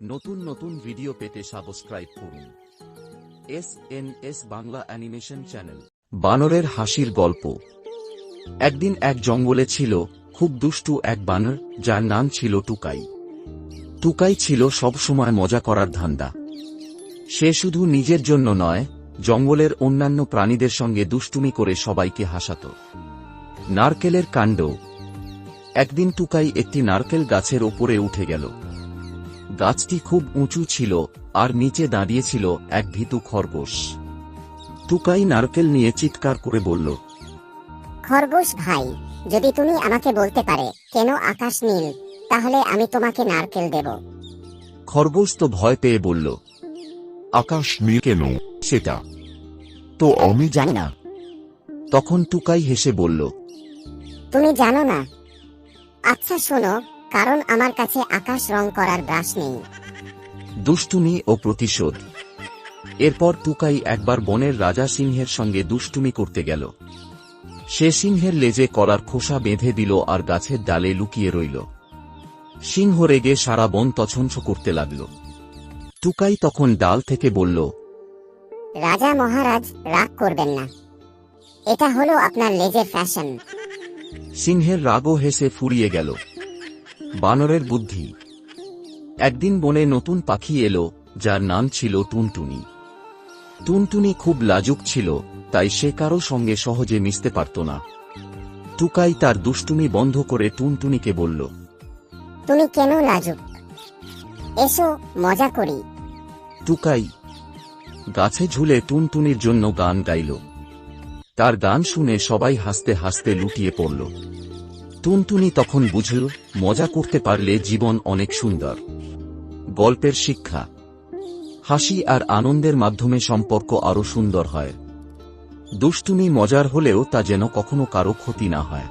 নতুন নতুন ভিডিও পেতে সাবস্ক্রাইব করুন এসএনএস বাংলা অ্যানিমেশন চ্যানেল। বানরের হাসির গল্প। একদিন এক জঙ্গলে ছিল খুব দুষ্টু এক বানর, যার নাম ছিল টুকাই। টুকাই ছিল সব সময় মজা করার ধান্দা। সে শুধু নিজের জন্য নয়, জঙ্গলের অন্যান্য প্রাণীদের সঙ্গে দুষ্টুমি করে সবাইকে হাসাত। নারকেলের কাণ্ড। একদিন টুকাই একটি নারকেল গাছের ওপরে উঠে গেল। গাছটি খুব উঁচু ছিল আর নিচে দাঁড়িয়েছিল এক ভীতু খরগোশ। টুকাই নারকেল নিয়ে চিৎকার করে বলল, খরগোশ ভাই, যদি তুমি আমাকে বলতে পারে কেন আকাশ নীল, তাহলে আমি তোমাকে নারকেল দেব। খরগোশ তো ভয় পেয়ে বলল, আকাশ নীল কেন সেটা তো আমি জানি না। তখন টুকাই হেসে বলল, তুমি জানো না? আচ্ছা শোনো, কারণ আমার কাছে আকাশ রং করার ব্রাশ নেই। দুষ্টুমি ও প্রতিশোধ। এরপর টুকাই একবার বনের রাজা সিংহের সঙ্গে দুষ্টুমি করতে গেল। সে সিংহের লেজে কলার খোসা বেঁধে দিল আর গাছের ডালে লুকিয়ে রইল। সিংহ রেগে সারা বন তছনছ করতে লাগল। টুকাই তখন ডাল থেকে বলল, রাজা মহারাজ, রাগ করবেন না, এটা হলো আপনার লেজের ফ্যাশন। সিংহের রাগও হেসে ফুরিয়ে গেল। বানরের বুদ্ধি। একদিন বনে নতুন পাখি এলো, যার নাম ছিল টুনটুনি। টুনটুনি খুব লাজুক ছিল, তাই সে কারো সঙ্গে সহজে মিশতে পারত না। টুকাই তার দুষ্টুমি বন্ধ করে টুনটুনিকে বলল, তুমি কেন লাজুক? এসো মজা করি। টুকাই গাছে ঝুলে টুনটুনির জন্য গান গাইল। তার গান শুনে সবাই হাসতে হাসতে লুটিয়ে পড়ল। টুনটুনি তখন বুঝল, মজা করতে পারলে জীবন অনেক সুন্দর। গল্পের শিক্ষা। হাসি আর আনন্দের মাধ্যমে সম্পর্ক আরো সুন্দর হয়। দুষ্টুমি মজার হলেও তা যেন কখনো কারো ক্ষতি না হয়।